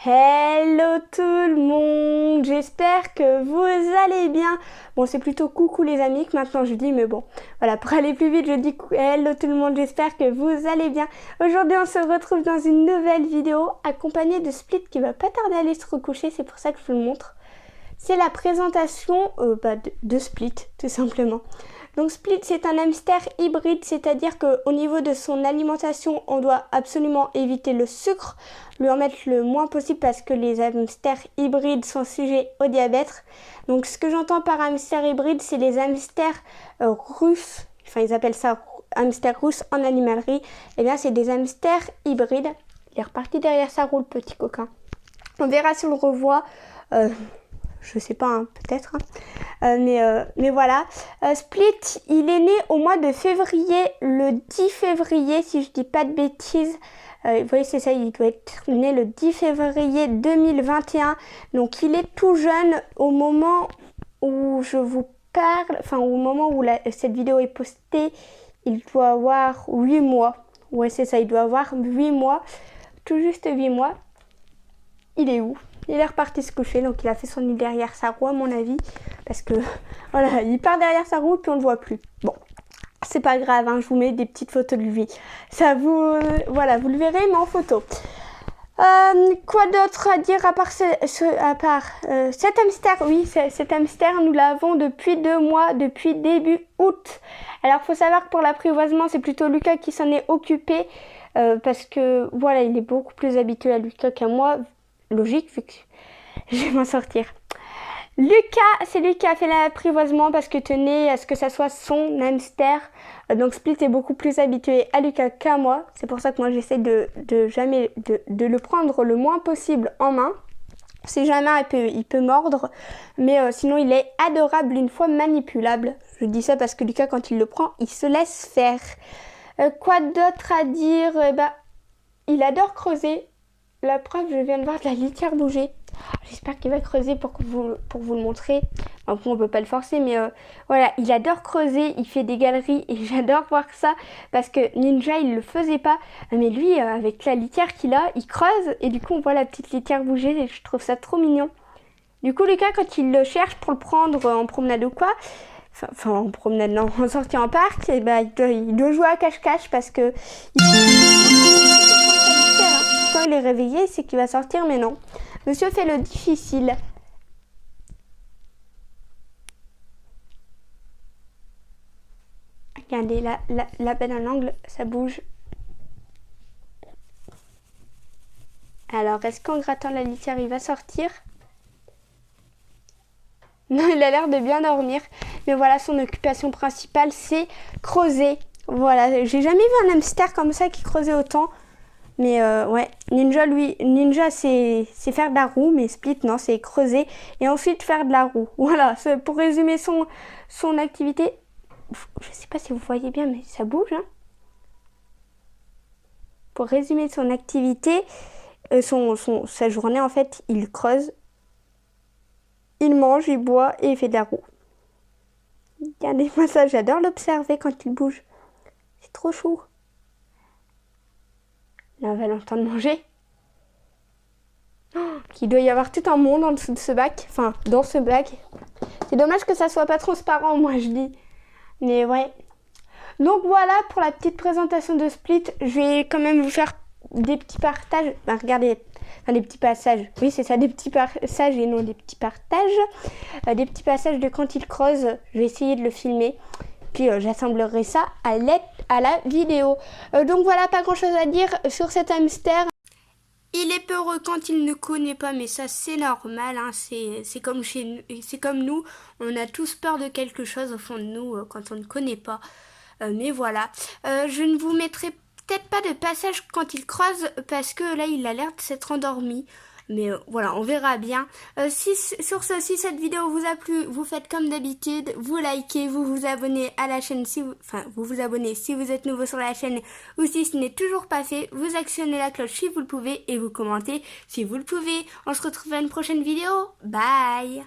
Hello tout le monde, j'espère que vous allez bien. Bon, c'est plutôt coucou les amis que maintenant je dis, mais bon, voilà, pour aller plus vite, je dis hello tout le monde, j'espère que vous allez bien. Aujourd'hui, on se retrouve dans une nouvelle vidéo accompagnée de Split qui va pas tarder à aller se recoucher, c'est pour ça que je vous le montre. C'est la présentation de Split, tout simplement. Donc Split, c'est un hamster hybride, c'est-à-dire qu'au niveau de son alimentation, on doit absolument éviter le sucre, lui en mettre le moins possible parce que les hamsters hybrides sont sujets au diabète. Donc ce que j'entends par hamster hybride, c'est les hamsters russes, enfin ils appellent ça hamster russe en animalerie. Et bien c'est des hamsters hybrides. Il est reparti derrière sa roue, le petit coquin. On verra si on le revoit. Je sais pas, hein, peut-être. Mais voilà. Split, il est né au mois de février, le 10 février, si je dis pas de bêtises. Vous voyez, c'est ça, il doit être né le 10 février 2021. Donc, il est tout jeune au moment où je vous parle, enfin, au moment où cette vidéo est postée, il doit avoir 8 mois. Ouais, c'est ça, il doit avoir 8 mois, tout juste 8 mois. Il est où ? Il est reparti se coucher, donc il a fait son nid derrière sa roue à mon avis. Parce que, voilà, il part derrière sa roue puis on le voit plus. Bon, c'est pas grave, hein, je vous mets des petites photos de lui. Ça vous... voilà, vous le verrez, mais en photo. Quoi d'autre à dire à part cet hamster? Oui, cet hamster, nous l'avons depuis 2 mois, depuis début août. Alors, il faut savoir que pour l'apprivoisement, c'est plutôt Lucas qui s'en est occupé. Parce que, voilà, il est beaucoup plus habitué à Lucas qu'à moi. Logique, vu que je vais m'en sortir. Lucas, c'est lui qui a fait l'apprivoisement parce que tenait à ce que ça soit son hamster. Donc Split est beaucoup plus habitué à Lucas qu'à moi. C'est pour ça que moi j'essaie de le prendre le moins possible en main. Si jamais il peut mordre, mais sinon il est adorable une fois manipulable. Je dis ça parce que Lucas, quand il le prend, il se laisse faire. Quoi d'autre à dire? Il adore creuser. La preuve, je viens de voir de la litière bouger. J'espère qu'il va creuser pour vous le montrer. Après, on peut pas le forcer, mais voilà, il adore creuser, il fait des galeries et j'adore voir ça parce que Ninja, il le faisait pas. Mais lui, avec la litière qu'il a, il creuse et du coup, on voit la petite litière bouger et je trouve ça trop mignon. Du coup, Lucas, quand il le cherche pour le prendre en promenade ou quoi, enfin en promenade, non, en sortie en parc, et il doit jouer à cache-cache parce que... Quand il est réveillé, c'est qu'il va sortir, mais non. Monsieur fait le difficile. Regardez, là-bas dans l'angle, ça bouge. Alors, est-ce qu'en grattant la litière, il va sortir? Non, il a l'air de bien dormir. Mais voilà, son occupation principale, c'est creuser. Voilà, j'ai jamais vu un hamster comme ça qui creusait autant. Mais ouais, Ninja c'est faire de la roue, mais Split non, c'est creuser et ensuite faire de la roue. Voilà, pour résumer son activité. Je sais pas si vous voyez bien, mais ça bouge. Hein. Pour résumer son activité, sa journée en fait, il creuse, il mange, il boit et il fait de la roue. Regardez-moi ça, j'adore l'observer quand il bouge. C'est trop chou. Là, on va l'entendre manger. Oh, qu'il doit y avoir tout un monde en dessous de ce bac. Enfin, dans ce bac. C'est dommage que ça soit pas transparent, moi, je dis. Mais ouais. Donc voilà pour la petite présentation de Split. Je vais quand même vous faire des petits partages. Regardez. Enfin, des petits passages. Oui, c'est ça, des petits passages et non des petits partages. Des petits passages de quand il creuse. Je vais essayer de le filmer. Puis j'assemblerai ça à la vidéo. Donc voilà, pas grand chose à dire sur cet hamster. Il est peureux quand il ne connaît pas, mais ça c'est normal, hein. C'est comme nous, on a tous peur de quelque chose au fond de nous quand on ne connaît pas. Mais voilà, je ne vous mettrai peut-être pas de passage quand il creuse parce que là il a l'air de s'être endormi. Mais voilà, on verra bien. Sur ce, si cette vidéo vous a plu, vous faites comme d'habitude, vous likez, vous vous abonnez à la chaîne, vous vous abonnez si vous êtes nouveau sur la chaîne ou si ce n'est toujours pas fait, vous actionnez la cloche si vous le pouvez et vous commentez si vous le pouvez. On se retrouve à une prochaine vidéo. Bye!